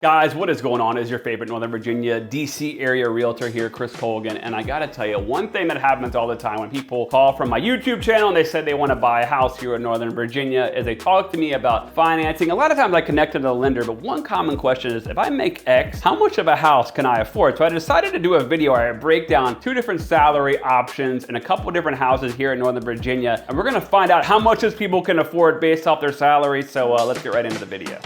Guys, what is going on? Is your favorite Northern Virginia, DC area realtor here, Chris Colgan. And I gotta tell you, one thing that happens all the time when people call from my YouTube channel and they said they wanna buy a house here in Northern Virginia is they talk to me about financing. A lot of times I connect to the lender, but one common question is, if I make X, how much of a house can I afford? So I decided to do a video where I break down 2 different salary options and a couple different houses here in Northern Virginia. And we're gonna find out how much these people can afford based off their salary. So let's get right into the video.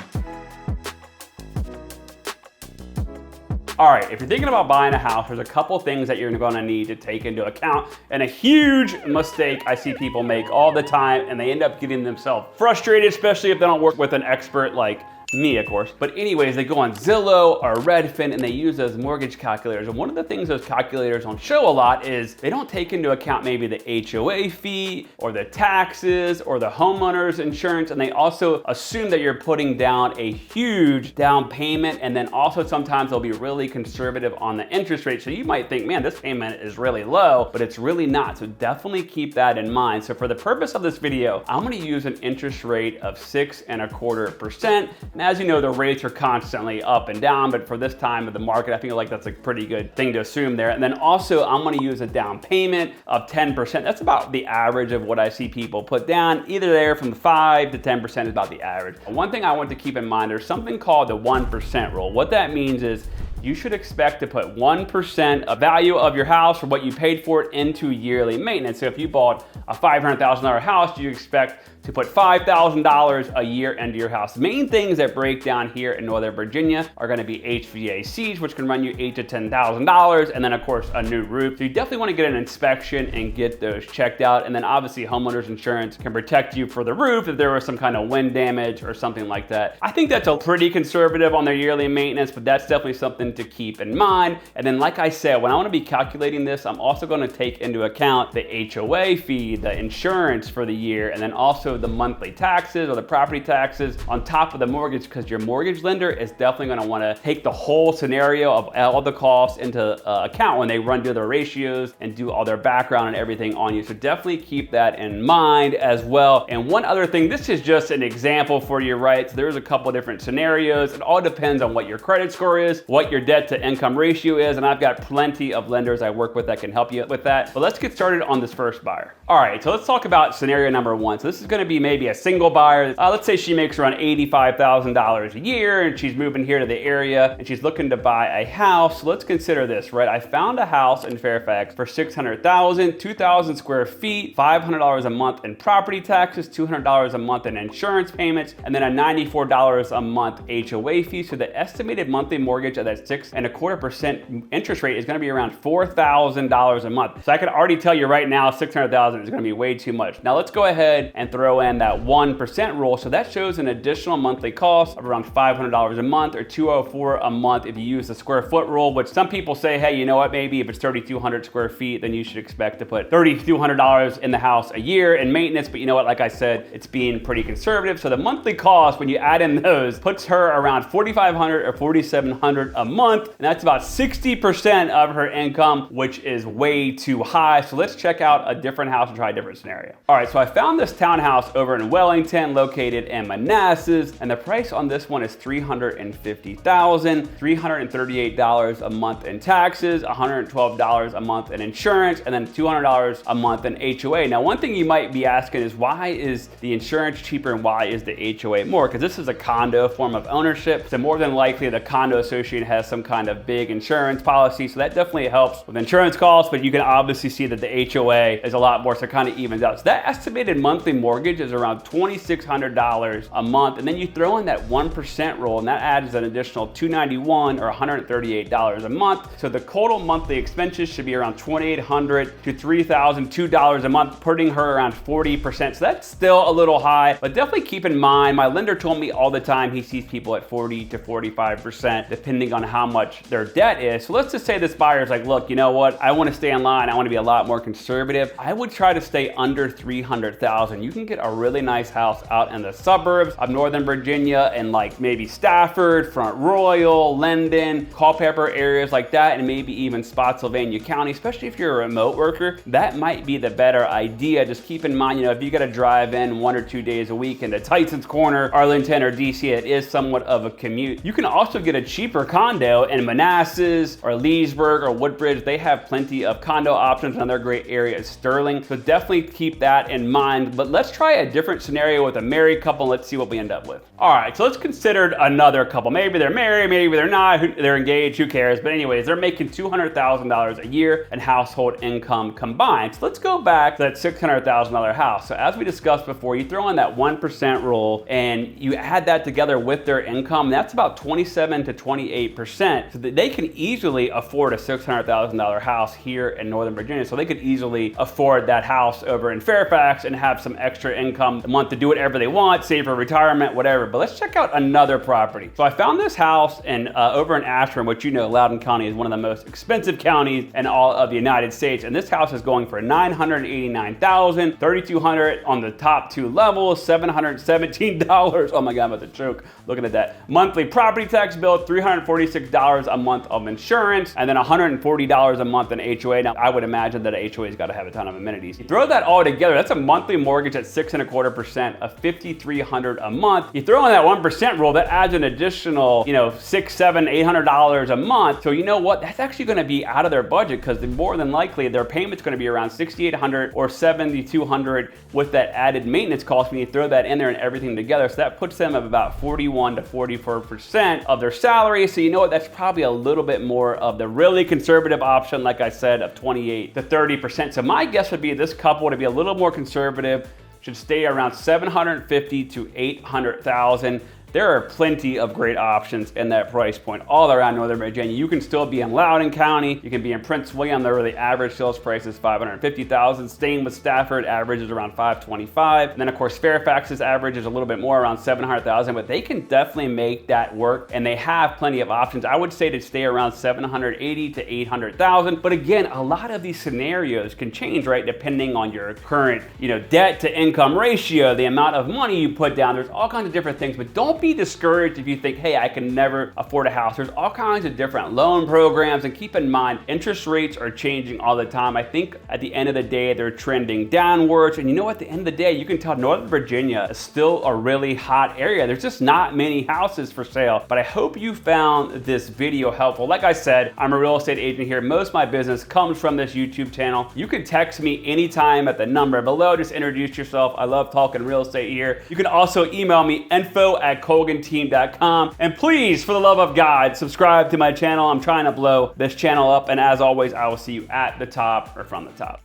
All right, if you're thinking about buying a house, there's a couple things that you're gonna need to take into account. And a huge mistake I see people make all the time, and they end up getting themselves frustrated, especially if they don't work with an expert like me, of course. But anyways, they go on Zillow or Redfin and they use those mortgage calculators. And one of the things those calculators don't show a lot is they don't take into account maybe the HOA fee or the taxes or the homeowner's insurance. And they also assume that you're putting down a huge down payment. And then also sometimes they'll be really conservative on the interest rate. So you might think, man, this payment is really low, but it's really not. So definitely keep that in mind. So for the purpose of this video, I'm gonna use an interest rate of 6.25%. As you know, the rates are constantly up and down, but for this time of the market, I feel like that's a pretty good thing to assume there. And then also, I'm gonna use a down payment of 10%. That's about the average of what I see people put down. Either there from 5 to 10% is about the average. One thing I want to keep in mind, there's something called the 1% rule. What that means is you should expect to put 1% of value of your house or what you paid for it into yearly maintenance. So if you bought a $500,000 house, you expect to put $5,000 a year into your house. Main things that break down here in Northern Virginia are gonna be HVACs, which can run you $8,000 to $10,000, and then of course a new roof. So you definitely wanna get an inspection and get those checked out. And then obviously homeowners insurance can protect you for the roof if there was some kind of wind damage or something like that. I think that's a pretty conservative on their yearly maintenance, but that's definitely something to keep in mind. And then like I said, when I wanna be calculating this, I'm also gonna take into account the HOA fee, the insurance for the year, and then also the monthly taxes or the property taxes on top of the mortgage, because your mortgage lender is definitely going to want to take the whole scenario of all the costs into account when they run through their ratios and do all their background and everything on you. So definitely keep that in mind as well. And one other thing, this is just an example for you, right? So there's a couple of different scenarios. It all depends on what your credit score is, what your debt to income ratio is, and I've got plenty of lenders I work with that can help you with that. But let's get started on this first buyer. All right, so let's talk about scenario number 1. So this is going to be maybe a single buyer. Let's say she makes around $85,000 a year and she's moving here to the area and she's looking to buy a house. So let's consider this, right? I found a house in Fairfax for $600,000, 2,000 square feet, $500 a month in property taxes, $200 a month in insurance payments, and then a $94 a month HOA fee. So the estimated monthly mortgage at that 6.25% interest rate is going to be around $4,000 a month. So I can already tell you right now, $600,000 is going to be way too much. Now let's go ahead and throw in that 1% rule. So that shows an additional monthly cost of around $500 a month or $204 a month if you use the square foot rule, which some people say, hey, you know what, maybe if it's 3,200 square feet, then you should expect to put $3,200 in the house a year in maintenance. But you know what, like I said, it's being pretty conservative. So the monthly cost, when you add in those, puts her around $4,500 or $4,700 a month. And that's about 60% of her income, which is way too high. So let's check out a different house and try a different scenario. All right, so I found this townhouse over in Wellington, located in Manassas, and the price on this one is $350,000, $338 a month in taxes, $112 a month in insurance, and then $200 a month in HOA. Now, one thing you might be asking is, why is the insurance cheaper and why is the HOA more? Because this is a condo form of ownership, so more than likely the condo association has some kind of big insurance policy, so that definitely helps with insurance costs, but you can obviously see that the HOA is a lot more, so it kind of evens out. So that estimated monthly mortgage is around $2,600 a month, and then you throw in that 1% rule, and that adds an additional $291 or $138 a month. So the total monthly expenses should be around $2,800 to $3,002 a month, putting her around 40%. So that's still a little high, but definitely keep in mind, my lender told me all the time he sees people at 40 to 45%, depending on how much their debt is. So let's just say this buyer's like, look, you know what? I want to stay in line. I want to be a lot more conservative. I would try to stay under 300,000. You can get a really nice house out in the suburbs of Northern Virginia and like maybe Stafford, Front Royal, Linden, Culpeper areas like that, and maybe even Spotsylvania County, especially if you're a remote worker. That might be the better idea. Just keep in mind, you know, if you got to drive in 1 or 2 days a week into Tyson's Corner, Arlington, or DC, it is somewhat of a commute. You can also get a cheaper condo in Manassas or Leesburg or Woodbridge. They have plenty of condo options, and another great area is Sterling. So definitely keep that in mind. But let's try a different scenario with a married couple. Let's see what we end up with. All right, so let's consider another couple. Maybe they're married, maybe they're not, they're engaged, who cares? But anyways, they're making $200,000 a year in household income combined. So let's go back to that $600,000 house. So as we discussed before, you throw in that 1% rule and you add that together with their income, that's about 27 to 28%. So that they can easily afford a $600,000 house here in Northern Virginia. So they could easily afford that house over in Fairfax and have some extra income a month to do whatever they want, save for retirement, whatever. But let's check out another property. So I found this house over in Ashburn, which you know, Loudoun County is one of the most expensive counties in all of the United States. And this house is going for $989,000, $3,200 on the top 2 levels, $717. Oh my God, I'm about to choke looking at that. Monthly property tax bill, $346 a month of insurance, and then $140 a month in HOA. Now, I would imagine that an HOA's got to have a ton of amenities. You throw that all together, that's a monthly mortgage at 6.25% of $5,300 a month. You throw in that 1% rule, that adds an additional, you know, $600, $700, $800 a month. So you know what? That's actually going to be out of their budget, because more than likely their payment's going to be around $6,800 or $7,200 with that added maintenance cost when you throw that in there and everything together. So that puts them at about 41 to 44% of their salary. So you know what? That's probably a little bit more of the really conservative option, like I said, of 28 to 30%. So my guess would be this couple to be a little more conservative, should stay around $750,000 to $800,000. There are plenty of great options in that price point all around Northern Virginia. You can still be in Loudoun County. You can be in Prince William. The average sales price is $550,000. Staying with Stafford, average is around $525,000. And then of course, Fairfax's average is a little bit more, around $700,000, but they can definitely make that work, and they have plenty of options. I would say to stay around $780,000 to $800,000. But again, a lot of these scenarios can change, right? Depending on your current, you know, debt to income ratio, the amount of money you put down. There's all kinds of different things, but don't be discouraged if you think, hey, I can never afford a house. There's all kinds of different loan programs, and keep in mind, interest rates are changing all the time. I think at the end of the day, they're trending downwards. And you know, at the end of the day, you can tell Northern Virginia is still a really hot area. There's just not many houses for sale. But I hope you found this video helpful. Like I said, I'm a real estate agent here. Most of my business comes from this YouTube channel. You can text me anytime at the number below. Just introduce yourself. I love talking real estate here. You can also email me, info@colganteam.com. And please, for the love of God, subscribe to my channel. I'm trying to blow this channel up. And as always, I will see you at the top or from the top.